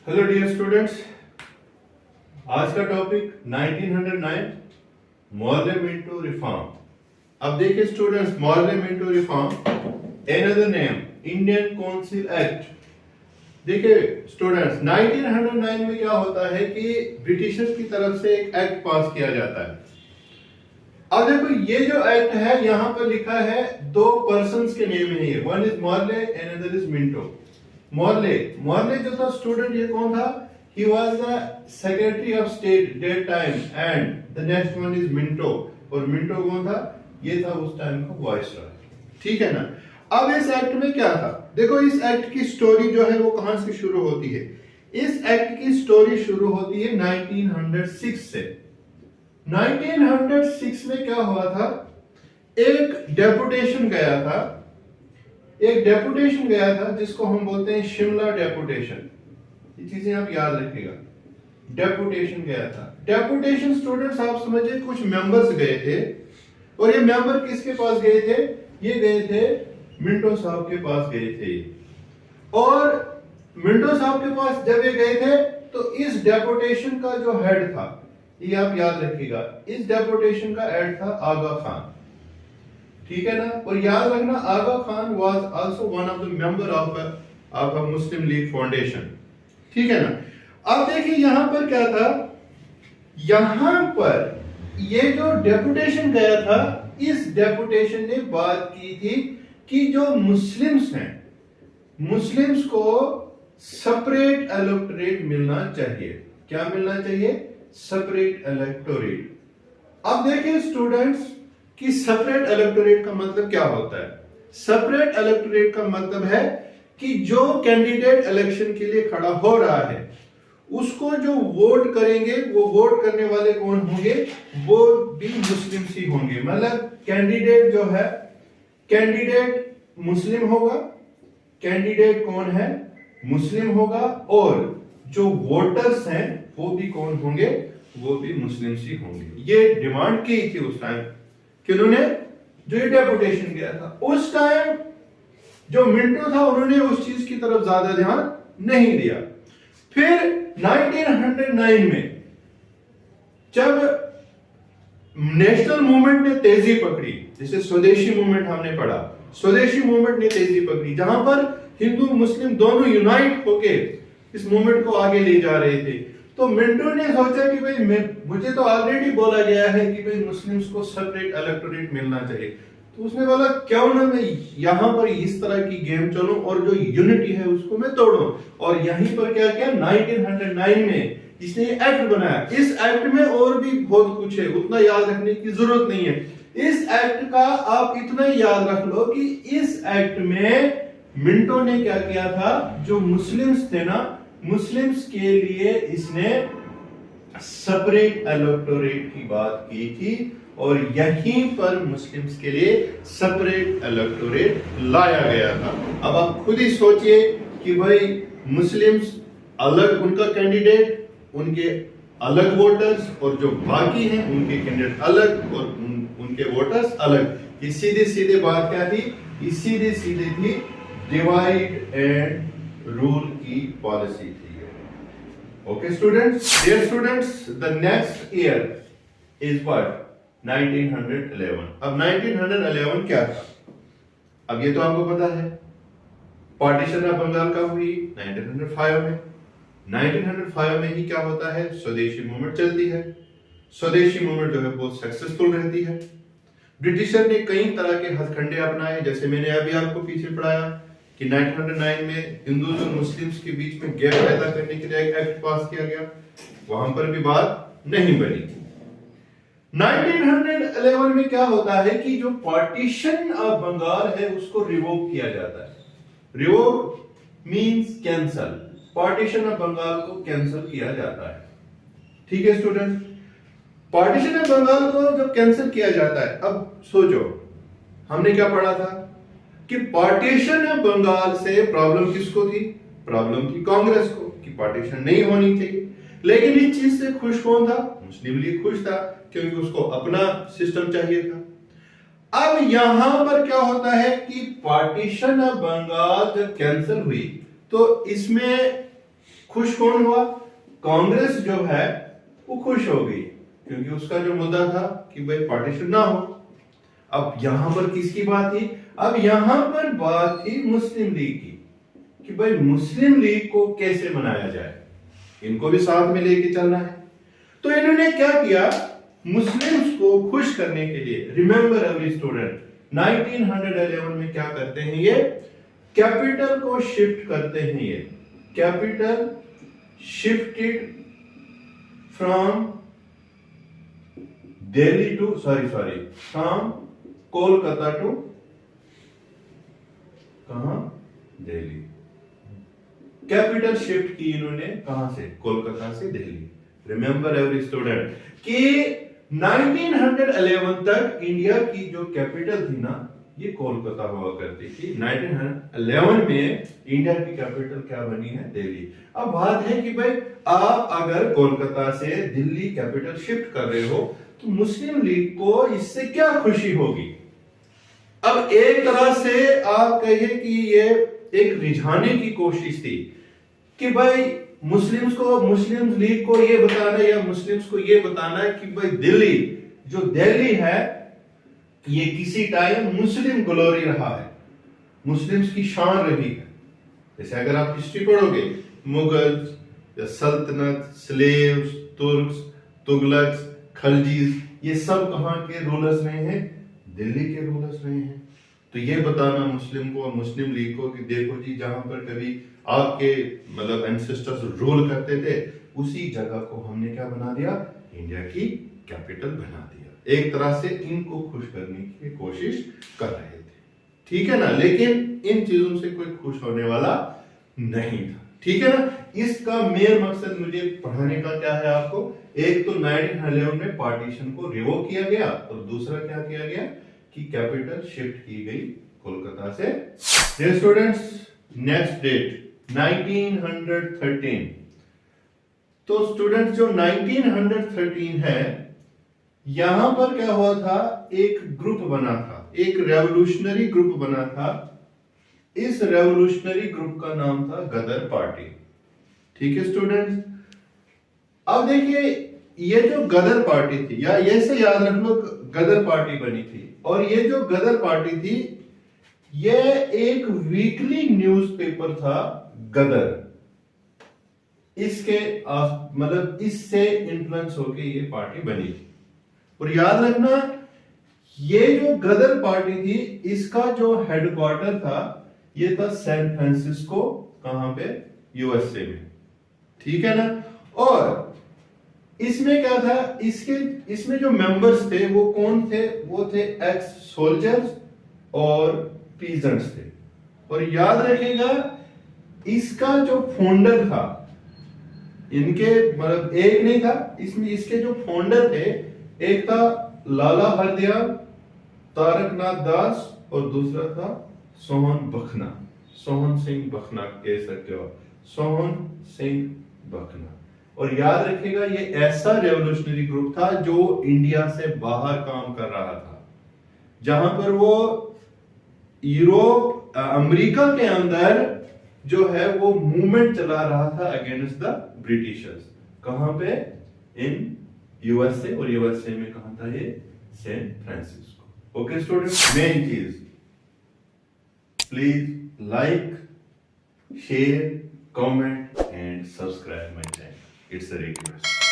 Hello dear students, आज का topic 1909 Morley Minto reform. अब देखिए students, Morley Minto reform another name Indian council act. देखिए students, 1909 में क्या होता है कि ब्रिटिशर्स की तरफ से एक एक्ट पास किया जाता है। अब देखो ये जो एक्ट है यहां पर लिखा है दो पर्सन्स के नेम है, one is Morley and other is Minto. Morley जो था स्टूडेंट, ये कौन था? He was the secretary of state that time and the next one is Minto. और मिंटो कौन था? ये था उस टाइम का वाइसरॉय। ठीक है ना। अब इस एक्ट में क्या था, देखो इस एक्ट की स्टोरी जो है वो कहां से शुरू होती है। इस एक्ट की स्टोरी शुरू होती है 1906 से। 1906 में क्या हुआ था, एक डेपुटेशन गया था जिसको हम बोलते हैं शिमला डेपुटेशन। ये चीजें आप याद रखिएगा। डेपुटेशन गया था। डेपुटेशन स्टूडेंट्स आप समझिए कुछ मेंबर्स गए थे, और ये मेंबर किसके पास गए थे? ये गए थे मिंटो साहब के पास गए थे। और मिंटो साहब के पास जब ये गए थे तो इस डेपुटेशन का जो हेड था, ये आप याद रखिएगा, इस डेपुटेशन का हेड था आगा खान। ठीक है ना। और याद रखना, Aga Khan was also one of the member of Muslim League foundation. ठीक है ना। अब देखिए यहां पर क्या था, यहां पर ये जो डेपुटेशन गया था, इस डेपुटेशन ने बात की थी कि जो मुस्लिम्स हैं, मुस्लिम्स को सेपरेट इलेक्टोरेट मिलना चाहिए। क्या मिलना चाहिए? Separate electorate. अब देखिए स्टूडेंट्स कि सेपरेट इलेक्टोरेट का मतलब क्या होता है। सेपरेट इलेक्टोरेट का मतलब है कि जो कैंडिडेट इलेक्शन के लिए खड़ा हो रहा है उसको जो वोट करेंगे, वो वोट करने वाले कौन होंगे? वो भी मुस्लिम ही होंगे। मतलब कैंडिडेट जो है, कैंडिडेट मुस्लिम होगा, कैंडिडेट कौन है? मुस्लिम होगा, और जो वोटर्स हैं वो भी कौन होंगे? वो भी मुस्लिम ही होंगे। ये डिमांड की थी उस टाइम किन्होंने? जो ये डेपुटेशन गया था। उस टाइम जो मिंटो था उन्होंने उस चीज की तरफ ज्यादा ध्यान नहीं दिया। फिर 1909 में जब नेशनल मूवमेंट ने तेजी पकड़ी, जिसे स्वदेशी मूवमेंट हमने पढ़ा, स्वदेशी मूवमेंट ने तेजी पकड़ी, जहां पर हिंदू मुस्लिम दोनों यूनाइट होके इस मूवमेंट को आगे ले जा रहे थे, तो मिंटो ने सोचा कि भाई मुझे तो ऑलरेडी बोला गया है कि भाई मुस्लिम्स को सेपरेट इलेक्टोरेट मिलना चाहिए, तो उसने बोला क्यों ना मैं यहां पर इस तरह की गेम चलूं और जो यूनिटी है उसको मैं तोड़ूं। और यहीं पर क्या किया, 1909 में इसने एक्ट बनाया। इस एक्ट में और भी बहुत कुछ है, उतना याद रखने की जरूरत नहीं है। इस एक्ट का आप इतना याद रख लो कि इस एक्ट में मिंटो ने क्या किया था, जो मुस्लिम्स थे ना, मुस्लिम्स के लिए इसने सेपरेट इलेक्टोरेट की बात की थी, और यहीं पर मुस्लिम्स के लिए सेपरेट इलेक्टोरेट लाया गया था। अब आप खुद ही सोचिए कि भाई मुस्लिम्स अलग, उनका कैंडिडेट, उनके अलग वोटर्स, और जो बाकी हैं उनके कैंडिडेट अलग और उनके वोटर्स अलग। ये सीधे सीधे बात क्या थी? ये सीधे सीधे थी डिवाइड एंड रूल की पॉलिसी थी। Okay students, dear students, the next year is what? 1911। अब 1911 क्या था? अब ये तो आपको पता है, पार्टीशन ऑफ बंगाल कब हुई? 1905 में। 1905 में ही क्या होता है, स्वदेशी मूवमेंट चलती है। स्वदेशी मूवमेंट जो है बहुत सक्सेसफुल रहती है। ब्रिटिशर ने कई तरह के हथकंडे अपनाए, जैसे मैंने अभी आपको पीछे पढ़ाया कि 1909 में हिंदूज और मुस्लिम्स के बीच में गैप पैदा करने के लिए एक एक्ट पास किया गया, वहां पर भी बात नहीं बनी। 1911 में क्या होता है कि जो पार्टीशन ऑफ बंगाल है उसको रिवोक किया जाता है। Revoke means cancel. Partition of Bengal को कैंसिल किया जाता है। ठीक है स्टूडेंट, पार्टीशन ऑफ बंगाल को जब कैंसिल किया जाता है, अब सोचो हमने क्या पढ़ा था कि पार्टीशन ऑफ बंगाल से प्रॉब्लम किसको थी? प्रॉब्लम थी कांग्रेस को कि पार्टीशन नहीं होनी चाहिए। लेकिन इस चीज से खुश कौन था? मुस्लिम लीग खुश था, क्योंकि उसको अपना सिस्टम चाहिए था। अब यहां पर क्या होता है कि पार्टीशन ऑफ बंगाल जब कैंसिल हुई तो इसमें खुश कौन हुआ? कांग्रेस जो है वो खुश हो गई, क्योंकि उसका जो मुद्दा था कि भाई पार्टीशन ना हो। अब यहां पर किसकी बात थी? अब यहां पर बात थी मुस्लिम लीग की, कि भाई मुस्लिम लीग को कैसे मनाया जाए, इनको भी साथ में लेके चलना है। तो इन्होंने क्या किया, मुस्लिम्स को खुश करने के लिए, रिमेंबर एवरी स्टूडेंट, 1911 में क्या करते हैं ये, कैपिटल को शिफ्ट करते हैं। ये capital shifted from Delhi to from Kolkata to कहां, दिल्ली। कैपिटल शिफ्ट की इन्होंने, कहां से? कोलकाता से दिल्ली। रिमेंबर एवरी स्टूडेंट कि 1911 तक इंडिया की जो कैपिटल थी ना, ये कोलकाता हुआ करती थी। 1911 में इंडिया की कैपिटल क्या बनी है? दिल्ली। अब बात है कि भाई आप अगर कोलकाता से दिल्ली कैपिटल शिफ्ट कर रहे हो, तो मुस्लिम लीग को इससे क्या खुशी होगी? अब एक तरह से आप कहिए कि ये एक रिझाने की कोशिश थी कि भाई मुस्लिम लीग को ये बताना, या मुस्लिम्स को ये बताना है कि भाई दिल्ली है, ये किसी टाइम मुस्लिम ग्लोरी रहा है, मुस्लिम्स की शान रही है। जैसे अगर आप हिस्ट्री पढ़ोगे, मुगल्स या सल्तनत, स्लेव्स, तुर्क्स, तुगलक्स, खलजीज, ये सब कहां के रूलर्स रहे हैं? दिल्ली के रूलर्स रहे हैं। तो ये बताना मुस्लिम को और मुस्लिम लीग को कि देखो जी, जहां पर कभी आपके मतलब एंसेस्टर्स रूल करते थे, उसी जगह को हमने क्या बना दिया? इंडिया की कैपिटल बना दिया। एक तरह से इनको खुश करने की कोशिश कर रहे थे, ठीक है ना। लेकिन इन चीजों से कोई खुश होने वाला नहीं था, ठीक है ना। इसका मेन मकसद मुझे पढ़ाने का क्या है आपको, एक तो 1911 में पार्टीशन को रिवोक किया गया, और दूसरा क्या किया गया कि कैपिटल शिफ्ट की गई कोलकाता से। Dear students, next date 1913। तो स्टूडेंट्स जो 1913 है, यहां पर क्या हुआ था, एक ग्रुप बना था, एक रेवोल्यूशनरी ग्रुप बना था। इस रेवोल्यूशनरी ग्रुप का नाम था गदर पार्टी, ठीक है स्टूडेंट्स। अब देखिए, ये जो गदर पार्टी थी, या ऐसे याद रख लो, गदर पार्टी बनी थी। और ये जो गदर पार्टी थी, ये एक वीकली न्यूज़पेपर था गदर। इसके मतलब इससे इन्फ्लुएंस होके ये पार्टी बनी थी। और याद रखना, ये जो गदर पार्टी थी, इसका जो हेडक्वार्टर था, ये था सैन फ्रांसिस्को, कहां पे? यूएसए में, ठीक है ना। और इसमें क्या था, इसमें जो मेंबर्स थे वो कौन थे? वो थे एक्स सोल्जर्स और पीजेंट्स थे। और याद रखिएगा, इसका जो फाउंडर था, इनके मतलब एक नहीं था इसमें, इसके जो फाउंडर थे, एक था लाला हरदयाल, तारकनाथ दास, और दूसरा था सोहन सिंह बखना कह सकते हो, सोहन सिंह बखना। और याद रखिएगा, ये ऐसा रेवोल्यूशनरी ग्रुप था जो इंडिया से बाहर काम कर रहा था, जहां पर वो यूरोप, अमेरिका के अंदर जो है वो मूवमेंट चला रहा था अगेंस्ट द ब्रिटिशर्स। कहां पे? In USA. और यूएसए में कहां था ये? San Francisco. Okay students, main चीज, please like, share, comment and subscribe my channel. It's a request.